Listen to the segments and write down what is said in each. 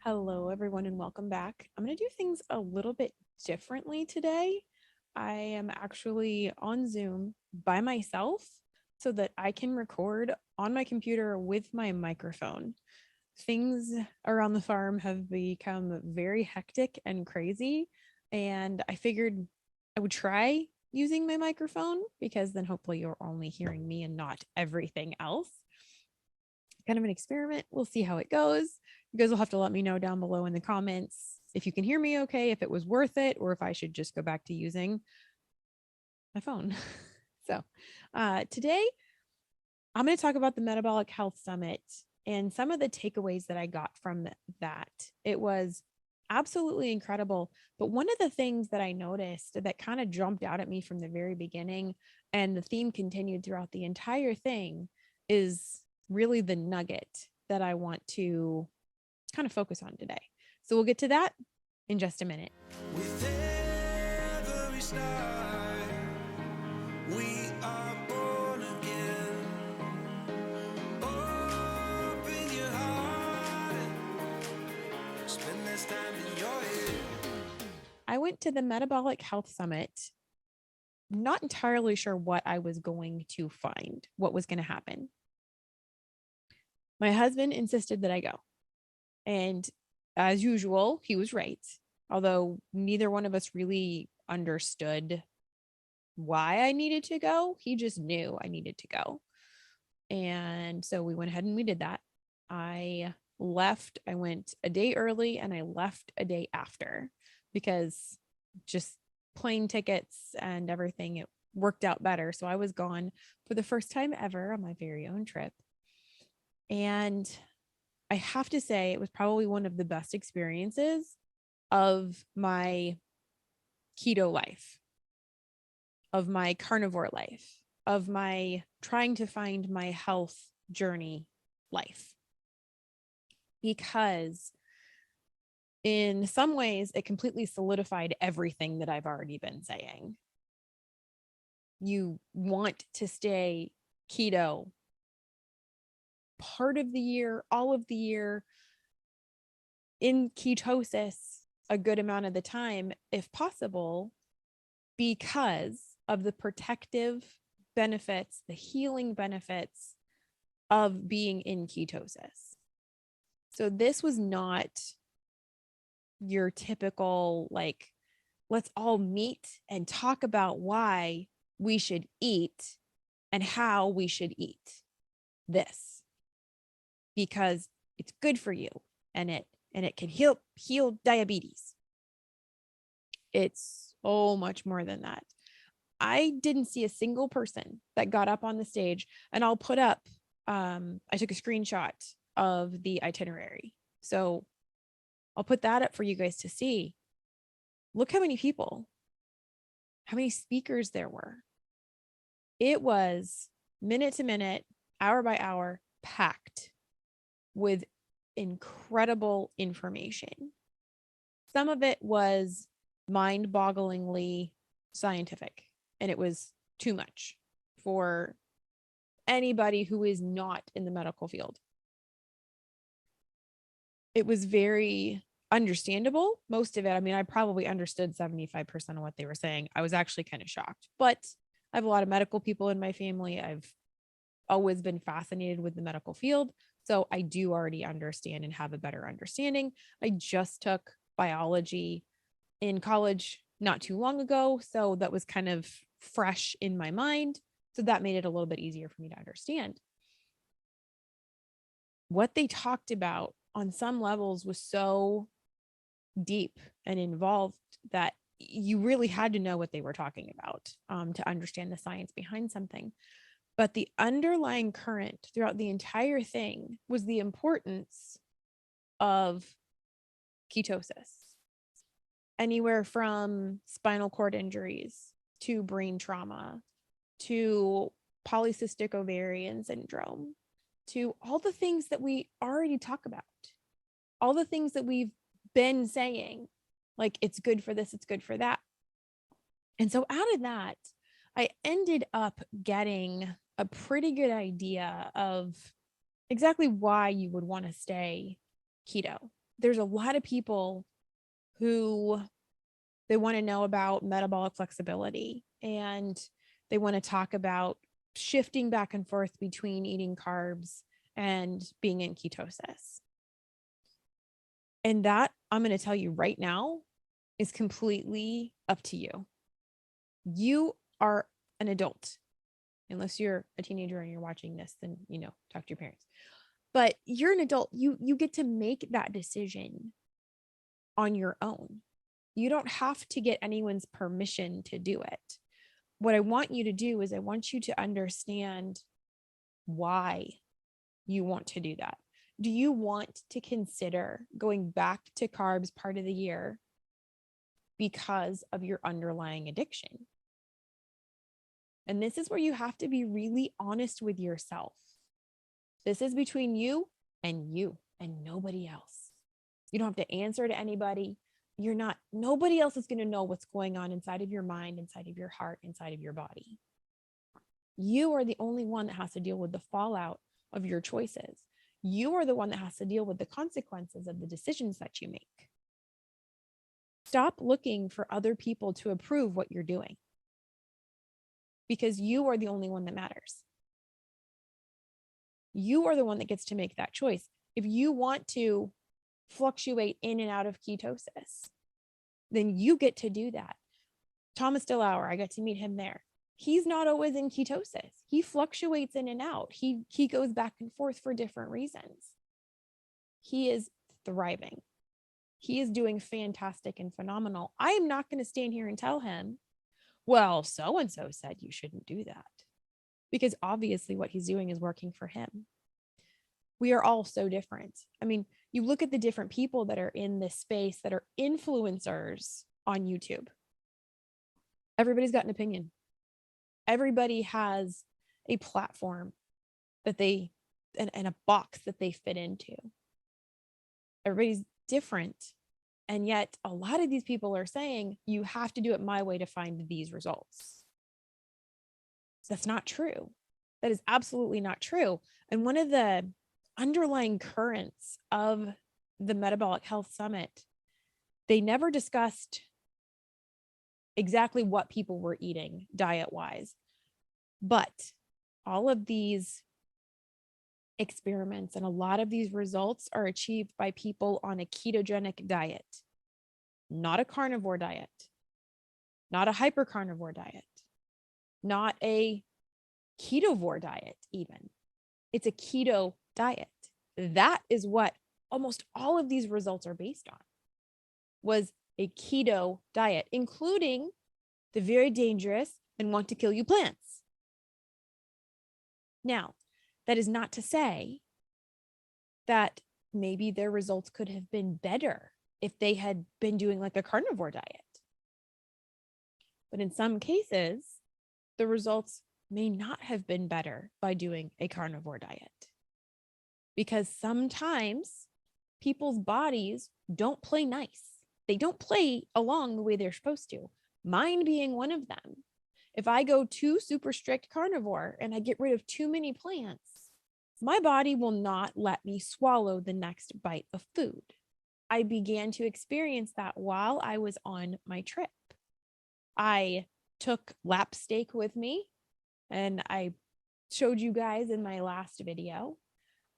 Hello, everyone, and welcome back. I'm going to do things a little bit differently today. I am actually on Zoom by myself so that I can record on my computer with my microphone. Things around the farm have become very hectic and crazy, and I figured I would try using my microphone because then hopefully you're only hearing me and not everything else. Kind of an experiment. We'll see how it goes. You guys will have to let me know down below in the comments if you can hear me okay, if it was worth it, or if I should just go back to using my phone. So today I'm going to talk about the Metabolic Health Summit and some of the takeaways that I got from that. It was absolutely incredible. But one of the things that I noticed that kind of jumped out at me from the very beginning, and the theme continued throughout the entire thing, is really the nugget that I want to kind of focus on today. So we'll get to that in just a minute. With every star, we are born again. Open your heart, spend this time in your head. I went to the Metabolic Health Summit, not entirely sure what I was going to find, what was going to happen. My husband insisted that I go. And as usual, he was right. Although neither one of us really understood why I needed to go, he just knew I needed to go. And so we went ahead and we did that. I left, I went a day early and I left a day after because just plane tickets and everything, it worked out better. So I was gone for the first time ever on my very own trip. And I have to say, it was probably one of the best experiences of my keto life, of my carnivore life, of my trying to find my health journey life. Because in some ways, it completely solidified everything that I've already been saying. You want to stay keto part of the year, all of the year, in ketosis a good amount of the time, if possible, because of the protective benefits, the healing benefits of being in ketosis. So this was not your typical, like, let's all meet and talk about why we should eat and how we should eat this, because it's good for you and it can heal diabetes. It's so much more than that. I didn't see a single person that got up on the stage, and I'll put up, I took a screenshot of the itinerary. So I'll put that up for you guys to see. Look how many people, how many speakers there were. It was minute to minute, hour by hour, packed with incredible information. Some of it was mind-bogglingly scientific, and it was too much for anybody who is not in the medical field. It was very understandable, most of it. I mean, I probably understood 75% of what they were saying. I was actually kind of shocked, but I have a lot of medical people in my family. I've always been fascinated with the medical field, so I do already understand and have a better understanding. I just took biology in college not too long ago, so that was kind of fresh in my mind. So that made it a little bit easier for me to understand. What they talked about on some levels was so deep and involved that you really had to know what they were talking about to understand the science behind something. But the underlying current throughout the entire thing was the importance of ketosis. Anywhere from spinal cord injuries to brain trauma to polycystic ovarian syndrome to all the things that we already talk about, all the things that we've been saying, like it's good for this, it's good for that. And so out of that, I ended up getting a pretty good idea of exactly why you would want to stay keto, there's a lot of people who they want to know about metabolic flexibility, and they want to talk about shifting back and forth between eating carbs and being in ketosis. And that, I'm going to tell you right now, is completely up to you. You are an adult. Unless you're a teenager and you're watching this, then, talk to your parents. But you're an adult. You get to make that decision on your own. You don't have to get anyone's permission to do it. What I want you to do is I want you to understand why you want to do that. Do you want to consider going back to carbs part of the year because of your underlying addiction? And this is where you have to be really honest with yourself. This is between you and nobody else. You don't have to answer to anybody. Nobody else is going to know what's going on inside of your mind, inside of your heart, inside of your body. You are the only one that has to deal with the fallout of your choices. You are the one that has to deal with the consequences of the decisions that you make. Stop looking for other people to approve what you're doing, because you are the only one that matters. You are the one that gets to make that choice. If you want to fluctuate in and out of ketosis, then you get to do that. Thomas DeLauer, I got to meet him there. He's not always in ketosis. He fluctuates in and out. He goes back and forth for different reasons. He is thriving. He is doing fantastic and phenomenal. I am not going to stand here and tell him, well, so-and-so said you shouldn't do that, because obviously what he's doing is working for him. We are all so different. I mean, you look at the different people that are in this space that are influencers on YouTube. Everybody's got an opinion. Everybody has a platform that and a box that they fit into. Everybody's different. And yet a lot of these people are saying, you have to do it my way to find these results. That's not true. That is absolutely not true. And one of the underlying currents of the Metabolic Health Summit, they never discussed exactly what people were eating diet-wise. But all of these experiments and a lot of these results are achieved by people on a ketogenic diet, not a carnivore diet, not a hypercarnivore diet, not a ketovore diet even. It's a keto diet. That is what almost all of these results are based on, was a keto diet, including the very dangerous and want to kill you plants. Now, that is not to say that maybe their results could have been better if they had been doing like a carnivore diet. But in some cases, the results may not have been better by doing a carnivore diet, because sometimes people's bodies don't play nice. They don't play along the way they're supposed to. Mine being one of them. If I go too super strict carnivore and I get rid of too many plants, my body will not let me swallow the next bite of food. I began to experience that while I was on my trip. I took lap steak with me, and I showed you guys in my last video.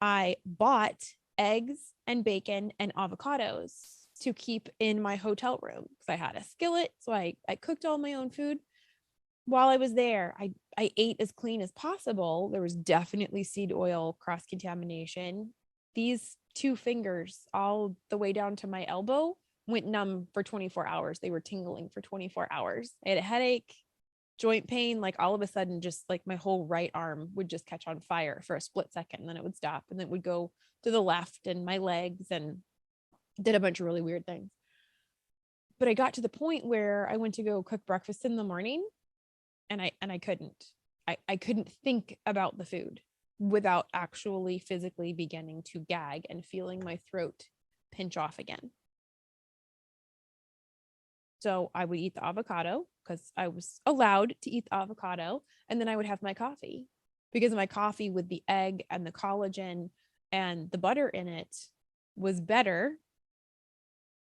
I bought eggs and bacon and avocados to keep in my hotel room because I had a skillet. So I cooked all my own food. While I was there, I ate as clean as possible. There was definitely seed oil cross-contamination. These 2 fingers, all the way down to my elbow, went numb for 24 hours. They were tingling for 24 hours. I had a headache, joint pain, like all of a sudden, just like my whole right arm would just catch on fire for a split second, and then it would stop, and then it would go to the left, and my legs, and did a bunch of really weird things. But I got to the point where I went to go cook breakfast in the morning, and I couldn't think about the food without actually physically beginning to gag and feeling my throat pinch off again. So I would eat the avocado because I was allowed to eat the avocado, and then I would have my coffee, because my coffee with the egg and the collagen and the butter in it was better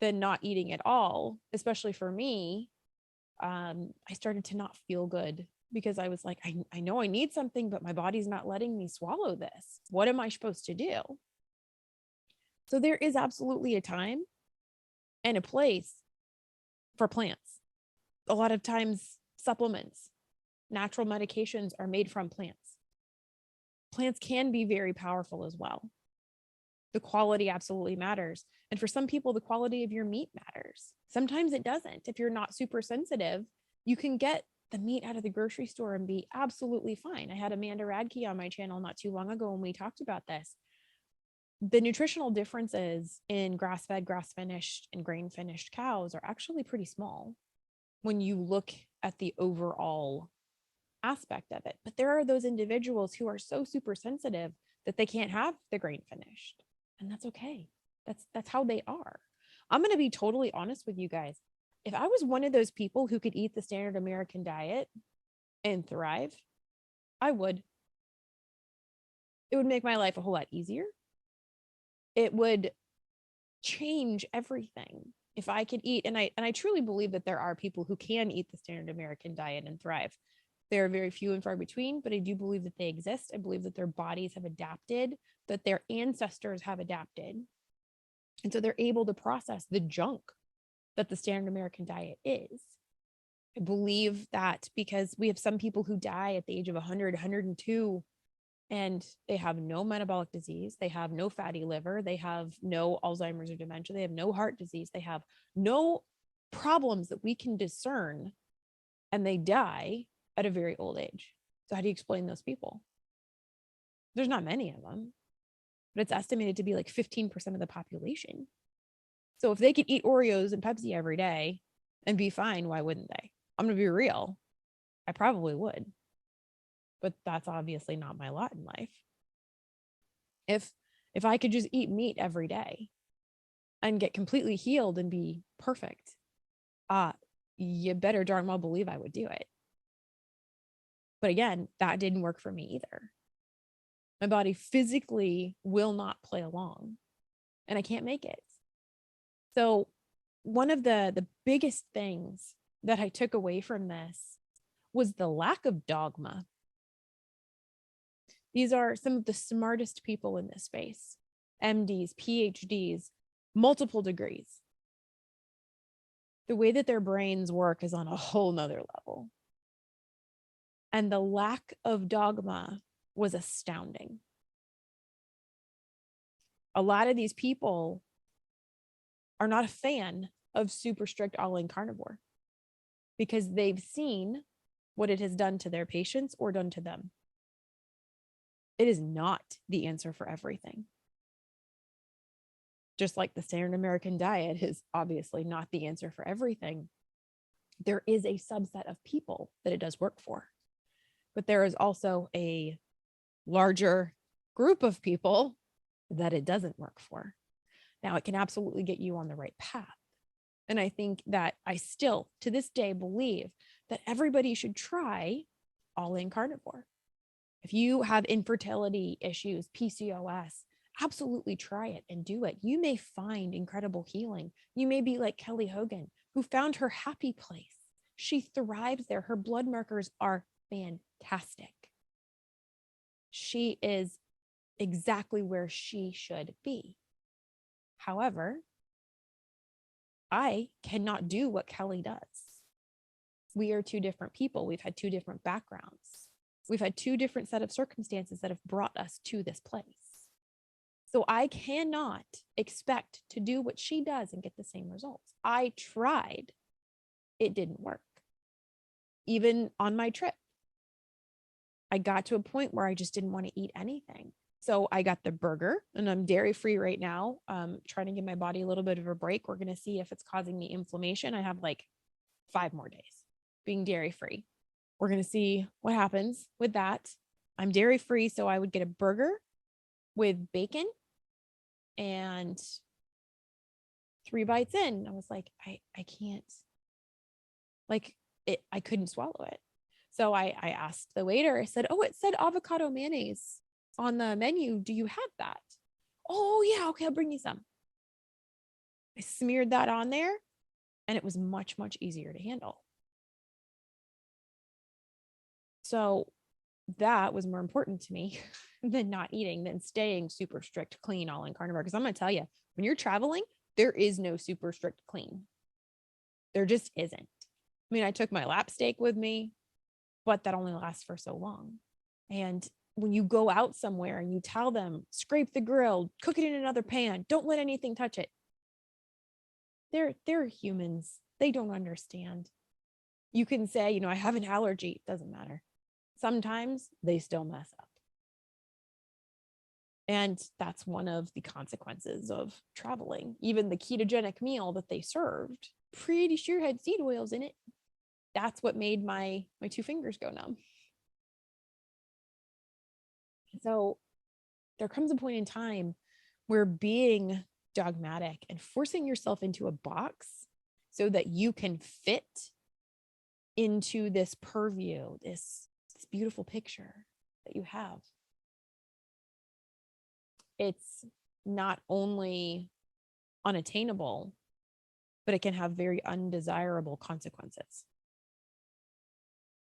than not eating at all, especially for me. I started to not feel good because I was like, I know I need something, but my body's not letting me swallow this. What am I supposed to do? So there is absolutely a time and a place for plants. A lot of times, supplements, natural medications are made from plants. Plants can be very powerful as well. The quality absolutely matters. And for some people, the quality of your meat matters. Sometimes it doesn't. If you're not super sensitive, you can get the meat out of the grocery store and be absolutely fine. I had Amanda Radke on my channel not too long ago when we talked about this. The nutritional differences in grass-fed, grass-finished, and grain-finished cows are actually pretty small when you look at the overall aspect of it. But there are those individuals who are so super sensitive that they can't have the grain finished. And that's okay. That's how they are. I'm going to be totally honest with you guys. If I was one of those people who could eat the standard American diet and thrive, I would. It would make my life a whole lot easier. It would change everything. If I could eat, and I truly believe that there are people who can eat the standard American diet and thrive. They're very few and far between, but I do believe that they exist. I believe that their bodies have adapted, that their ancestors have adapted. And so they're able to process the junk that the standard American diet is. I believe that because we have some people who die at the age of 100, 102, and they have no metabolic disease. They have no fatty liver. They have no Alzheimer's or dementia. They have no heart disease. They have no problems that we can discern, and they die at a very old age. So how do you explain those people? There's not many of them, but it's estimated to be like 15% of the population. So if they could eat Oreos and Pepsi every day and be fine, why wouldn't they? I'm going to be real. I probably would. But that's obviously not my lot in life. If I could just eat meat every day and get completely healed and be perfect, you better darn well believe I would do it. But again, that didn't work for me either. My body physically will not play along, and I can't make it. So one of the biggest things that I took away from this was the lack of dogma. These are some of the smartest people in this space, MDs, PhDs, multiple degrees. The way that their brains work is on a whole nother level. And the lack of dogma was astounding. A lot of these people are not a fan of super strict all-in carnivore because they've seen what it has done to their patients or done to them. It is not the answer for everything. Just like the standard American diet is obviously not the answer for everything. There is a subset of people that it does work for. But there is also a larger group of people that it doesn't work for. Now, it can absolutely get you on the right path. And I think that I still, to this day, believe that everybody should try all-in carnivore. If you have infertility issues, PCOS, absolutely try it and do it. You may find incredible healing. You may be like Kelly Hogan, who found her happy place. She thrives there. Her blood markers are fantastic. She is exactly where she should be. However, I cannot do what Kelly does. We are two different people. We've had two different backgrounds. We've had two different set of circumstances that have brought us to this place. So I cannot expect to do what she does and get the same results. I tried. It didn't work. Even on my trip, I got to a point where I just didn't want to eat anything. So I got the burger, and I'm dairy free right now. Trying to give my body a little bit of a break. We're going to see if it's causing me inflammation. I have like 5 more days being dairy free. We're going to see what happens with that. I'm dairy free, so I would get a burger with bacon, and 3 bites in, I was like, I can't, like it, I couldn't swallow it. So I asked the waiter, I said, oh, it said avocado mayonnaise on the menu. Do you have that? Oh yeah. Okay. I'll bring you some. I smeared that on there and it was much, much easier to handle. So that was more important to me than not eating, than staying super strict clean all in carnivore. Because I'm going to tell you, when you're traveling, there is no super strict clean. There just isn't. I mean, I took my lap steak with me, but that only lasts for so long. And when you go out somewhere and you tell them, scrape the grill, cook it in another pan, don't let anything touch it. They're humans. They don't understand. You can say, I have an allergy. It doesn't matter. Sometimes they still mess up. And that's one of the consequences of traveling. Even the ketogenic meal that they served, pretty sure had seed oils in it. That's what made my two fingers go numb. So there comes a point in time where being dogmatic and forcing yourself into a box so that you can fit into this purview, this beautiful picture that you have, it's not only unattainable, but it can have very undesirable consequences.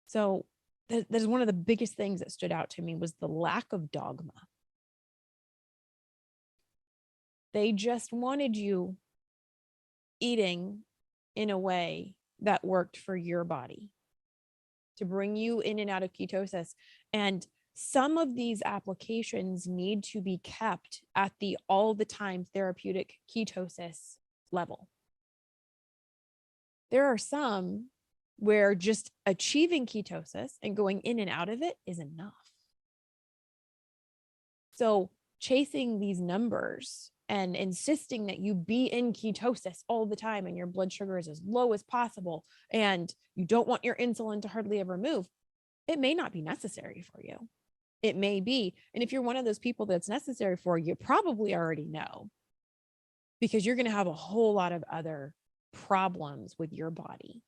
So that is one of the biggest things that stood out to me, was the lack of dogma. They just wanted you eating in a way that worked for your body, to bring you in and out of ketosis. And some of these applications need to be kept at the all the time therapeutic ketosis level. There are some where just achieving ketosis and going in and out of it is enough. So chasing these numbers and insisting that you be in ketosis all the time and your blood sugar is as low as possible and you don't want your insulin to hardly ever move, it may not be necessary for you. It may be. And if you're one of those people that's necessary for you, probably already know, because you're going to have a whole lot of other problems with your body.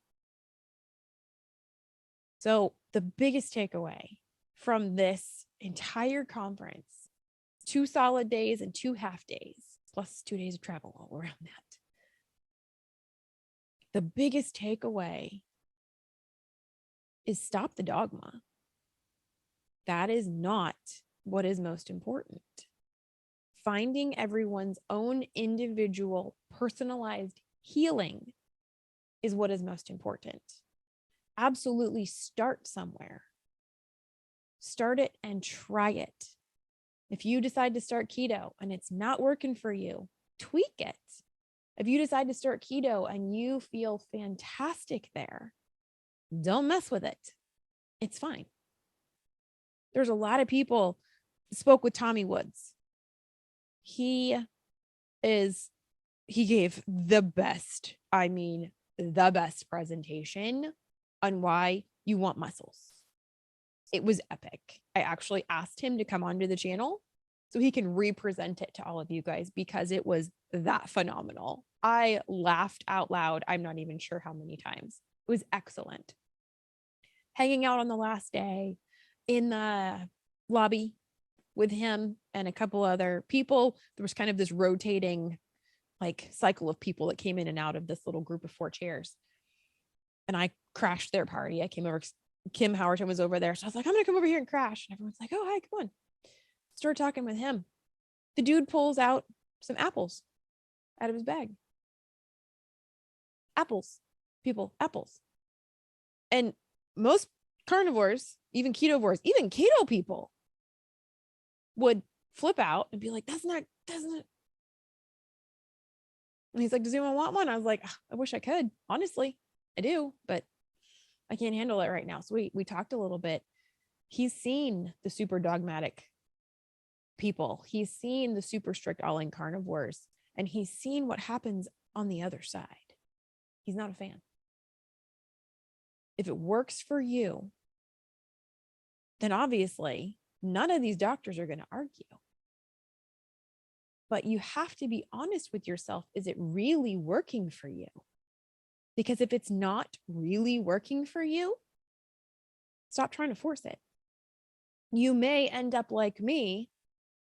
So the biggest takeaway from this entire conference, 2 solid days and 2 half days, plus 2 days of travel all around that. The biggest takeaway is stop the dogma. That is not what is most important. Finding everyone's own individual personalized healing is what is most important. Absolutely start somewhere. Start it and try it. If you decide to start keto and it's not working for you, tweak it. If you decide to start keto and you feel fantastic there, don't mess with it. It's fine. There's a lot of people. Spoke with Tommy Woods. He gave the best presentation on why you want muscles. It was epic. I actually asked him to come onto the channel so he can represent it to all of you guys, because it was that phenomenal. I laughed out loud. I'm not even sure how many times. It was excellent. Hanging out on the last day in the lobby with him and a couple other people. There was kind of this rotating cycle of people that came in and out of this little group of 4 chairs. And I crashed their party. I came over. Kim Howerton was over there. So I was like, I'm going to come over here and crash. And everyone's like, oh, hi, come on. Start talking with him. The dude pulls out some apples out of his bag. Apples, people, apples. And most carnivores, even ketovores, even keto people would flip out and be like, doesn't it? And he's like, does anyone want one? I was like, I wish I could. Honestly, I do, but I can't handle it right now. So we talked a little bit. He's seen the super dogmatic people. He's seen the super strict all-in carnivores, and he's seen what happens on the other side. He's not a fan. If it works for you, then obviously none of these doctors are going to argue. But you have to be honest with yourself. Is it really working for you? Because if it's not really working for you, stop trying to force it. You may end up like me,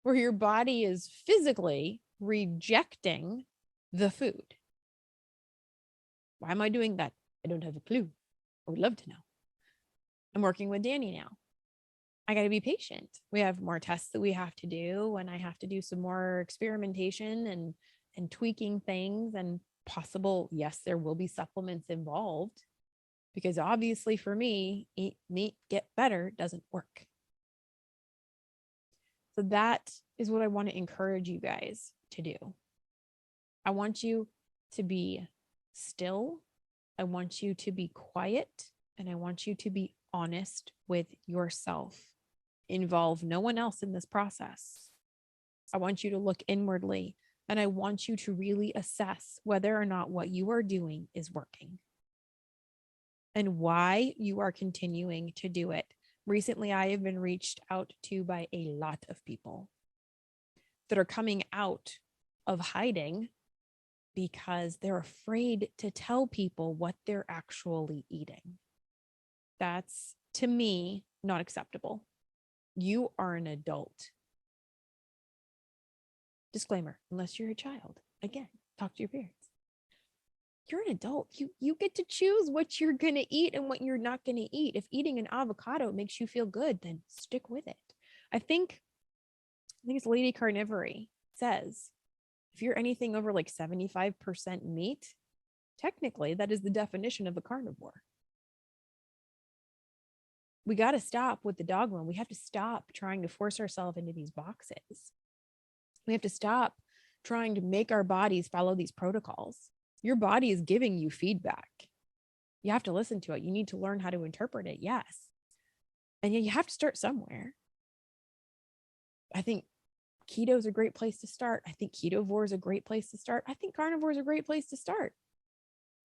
where your body is physically rejecting the food. Why am I doing that? I don't have a clue. I would love to know. I'm working with Danny now. I got to be patient. We have more tests that we have to do, and I have to do some more experimentation and tweaking things, and possible, yes, there will be supplements involved, because obviously for me, eat meat, get better doesn't work. So that is what I want to encourage you guys to do. I want you to be still. I want you to be quiet, and I want you to be honest with yourself. Involve no one else in this process. I want you to look inwardly, and I want you to really assess whether or not what you are doing is working and why you are continuing to do it. Recently, I have been reached out to by a lot of people that are coming out of hiding because they're afraid to tell people what they're actually eating. That's, to me, not acceptable. You are an adult. Disclaimer, unless you're a child. Again, talk to your parents. You're an adult. You get to choose what you're going to eat and what you're not going to eat. If eating an avocado makes you feel good, then stick with it. I think it's Lady Carnivore says, if you're anything over like 75% meat, technically that is the definition of a carnivore. We got to stop with the dogma. We have to stop trying to force ourselves into these boxes. We have to stop trying to make our bodies follow these protocols. Your body is giving you feedback. You have to listen to it. You need to learn how to interpret it. Yes. And you have to start somewhere. I think keto is a great place to start. I think ketovore is a great place to start. I think carnivore is a great place to start.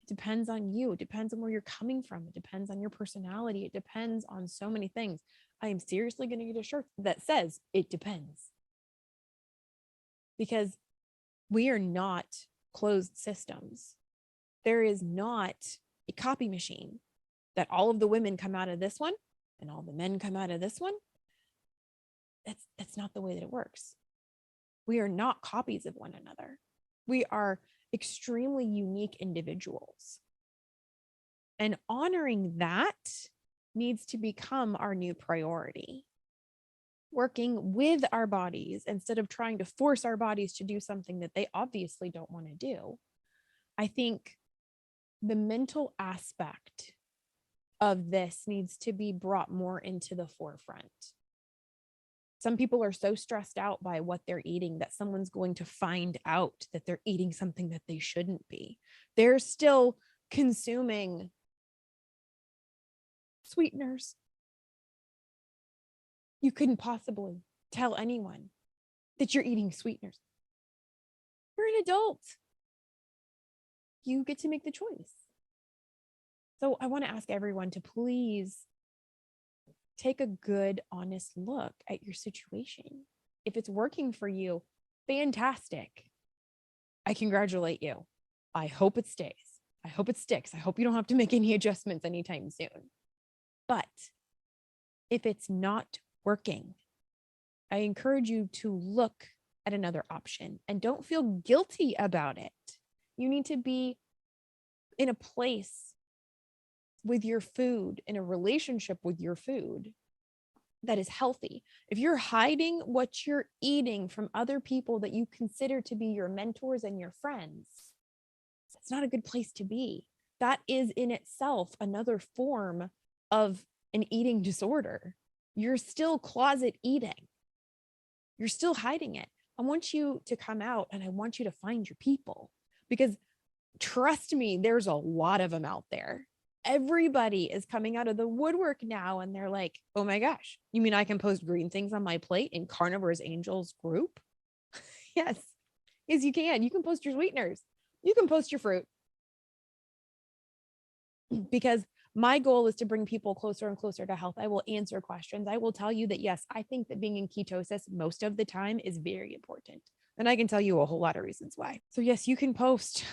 It depends on you. It depends on where you're coming from. It depends on your personality. It depends on so many things. I am seriously going to get a shirt that says it depends. Because we are not closed systems. There is not a copy machine that all of the women come out of this one and all the men come out of this one. That's not the way that it works. We are not copies of one another. We are extremely unique individuals. And honoring that needs to become our new priority. Working with our bodies instead of trying to force our bodies to do something that they obviously don't want to do. I think the mental aspect of this needs to be brought more into the forefront. Some people are so stressed out by what they're eating that someone's going to find out that they're eating something that they shouldn't be. They're still consuming sweeteners. You couldn't possibly tell anyone that you're eating sweeteners. You're an adult. You get to make the choice. So I want to ask everyone to please take a good, honest look at your situation. If it's working for you, fantastic. I congratulate you. I hope it stays. I hope it sticks. I hope you don't have to make any adjustments anytime soon. But if it's not working, I encourage you to look at another option and don't feel guilty about it. You need to be in a place with your food, in a relationship with your food that is healthy. If you're hiding what you're eating from other people that you consider to be your mentors and your friends, it's not a good place to be. That is in itself another form of an eating disorder. You're still closet eating. You're still hiding it. I want you to come out and I want you to find your people, because trust me, there's a lot of them out there. Everybody is coming out of the woodwork now and they're like, oh my gosh, you mean I can post green things on my plate in Carnivore's Angels group? Yes, you can. You can post your sweeteners. You can post your fruit. Because my goal is to bring people closer and closer to health. I will answer questions. I will tell you that, yes, I think that being in ketosis most of the time is very important. And I can tell you a whole lot of reasons why. So yes, you can post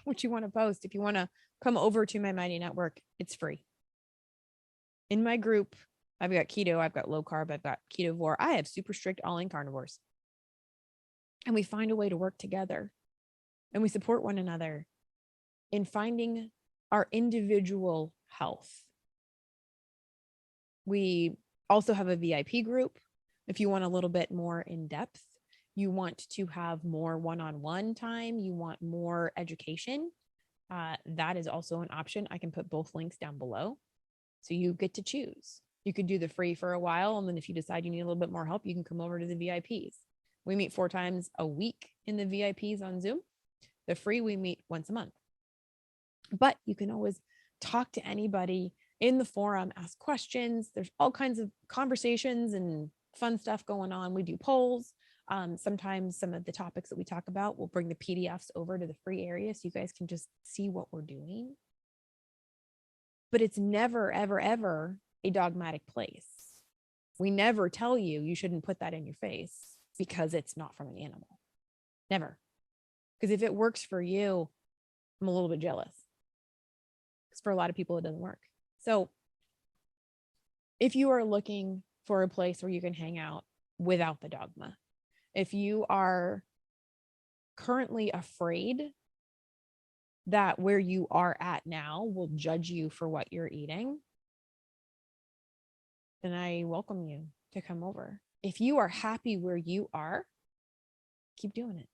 what you want to post. If you want to come over to my Mighty Network, it's free. In my group, I've got keto, I've got low carb, I've got ketovore. I have super strict all-in carnivores. And we find a way to work together. and we support one another in finding our individual health. We also have a VIP group. If you want a little bit more in depth, you want to have more one-on-one time, you want more education, that is also an option. I can put both links down below. So you get to choose. You could do the free for a while. And then if you decide you need a little bit more help, you can come over to the VIPs. We meet 4 times a week in the VIPs on Zoom. The free, we meet once a month. But you can always talk to anybody in the forum, ask questions. There's all kinds of conversations and fun stuff going on. We do polls. Sometimes some of the topics that we talk about, we'll bring the PDFs over to the free area so you guys can just see what we're doing. But it's never, ever, ever a dogmatic place. We never tell you you shouldn't put that in your face because it's not from an animal. Never. Because if it works for you, I'm a little bit jealous. Because for a lot of people, it doesn't work. So if you are looking for a place where you can hang out without the dogma, if you are currently afraid that where you are at now will judge you for what you're eating, then I welcome you to come over. If you are happy where you are, keep doing it.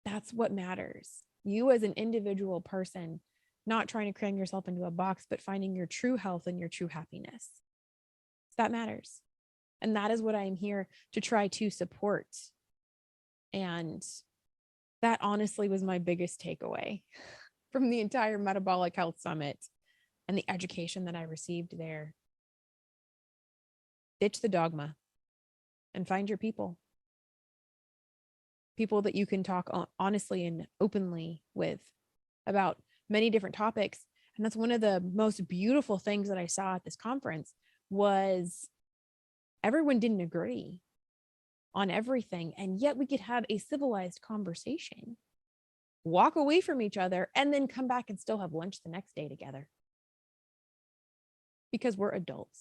That's what matters. You as an individual person, not trying to cram yourself into a box, but finding your true health and your true happiness. That matters. And that is what I'm here to try to support. And that honestly was my biggest takeaway from the entire Metabolic Health Summit and the education that I received there. Ditch the dogma and find your people. People that you can talk honestly and openly with about many different topics. And that's one of the most beautiful things that I saw at this conference was everyone didn't agree on everything. And yet we could have a civilized conversation, walk away from each other, and then come back and still have lunch the next day together. Because we're adults.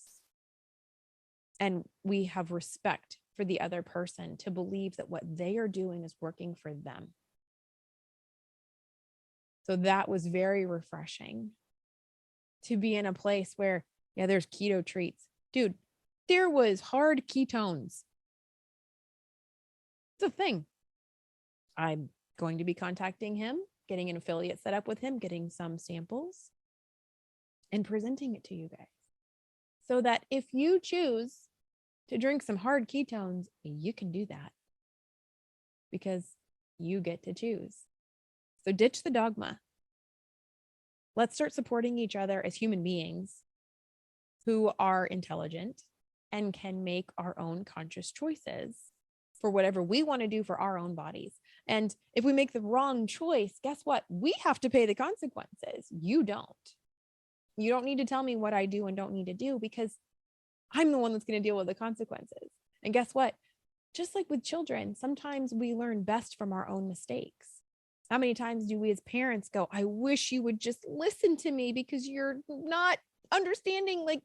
And we have respect for the other person to believe that what they are doing is working for them. So that was very refreshing to be in a place where, yeah, there's keto treats. Dude, there was hard ketones. It's a thing. I'm going to be contacting him, getting an affiliate set up with him, getting some samples, and presenting it to you guys. So that if you choose to drink some hard ketones, you can do that because you get to choose. So ditch the dogma. Let's start supporting each other as human beings who are intelligent and can make our own conscious choices for whatever we want to do for our own bodies. And if we make the wrong choice, guess what? We have to pay the consequences. You don't. You don't need to tell me what I do and don't need to do because I'm the one that's going to deal with the consequences. And guess what? Just like with children, sometimes we learn best from our own mistakes. How many times do we as parents go, I wish you would just listen to me because you're not understanding, like,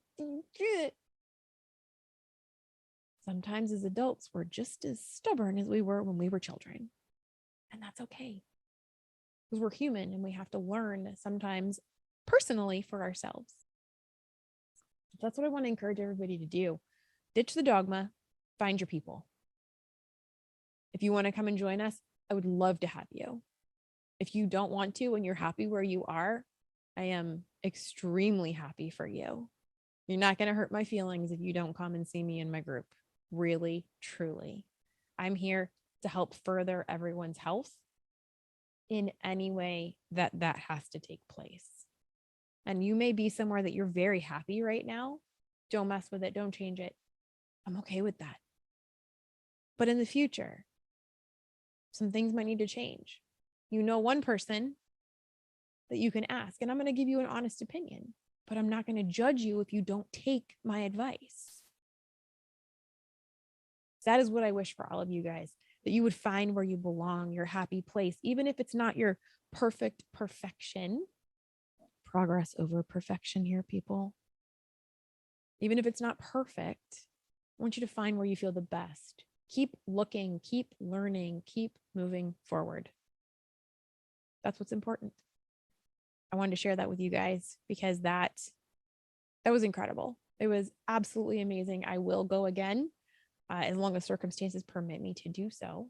sometimes as adults, we're just as stubborn as we were when we were children. And that's okay. Because we're human and we have to learn sometimes personally for ourselves. That's what I want to encourage everybody to do. Ditch the dogma, find your people. If you want to come and join us, I would love to have you. If you don't want to and you're happy where you are, I am extremely happy for you. You're not going to hurt my feelings if you don't come and see me in my group. Really, truly. I'm here to help further everyone's health in any way that has to take place. And you may be somewhere that you're very happy right now. Don't mess with it. Don't change it. I'm okay with that. But in the future, some things might need to change. You know one person that you can ask, and I'm going to give you an honest opinion, but I'm not going to judge you if you don't take my advice. That is what I wish for all of you guys, that you would find where you belong, your happy place, even if it's not your perfect perfection. Progress over perfection here, people. Even if it's not perfect, I want you to find where you feel the best, Keep looking, keep learning, keep moving forward. That's what's important. I wanted to share that with you guys because that was incredible. It was absolutely amazing. I will go again as long as circumstances permit me to do so.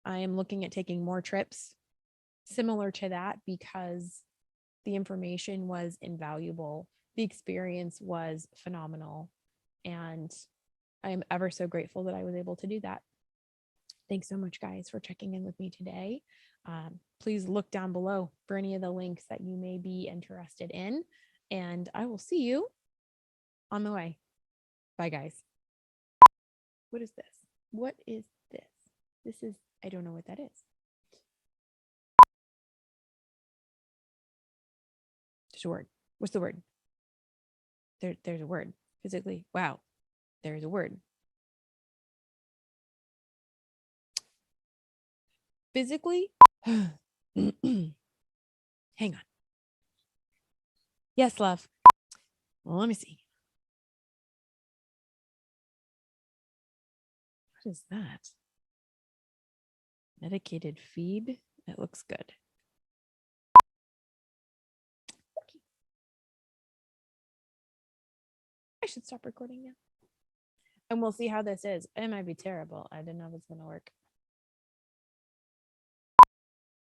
I am looking at taking more trips similar to that because the information was invaluable. The experience was phenomenal. And I am ever so grateful that I was able to do that. Thanks so much, guys, for checking in with me today. Please look down below for any of the links that you may be interested in. And I will see you on the way. Bye, guys. What is this? What is this? This is, I don't know what that is. There's a word. What's the word? There's a word. Physically. Wow. There's a word. Physically. Hang on. Yes, love. Well, let me see. What is that? Medicated feed. It looks good. Okay. I should stop recording now. And we'll see how this is. It might be terrible. I don't know if it's going to work.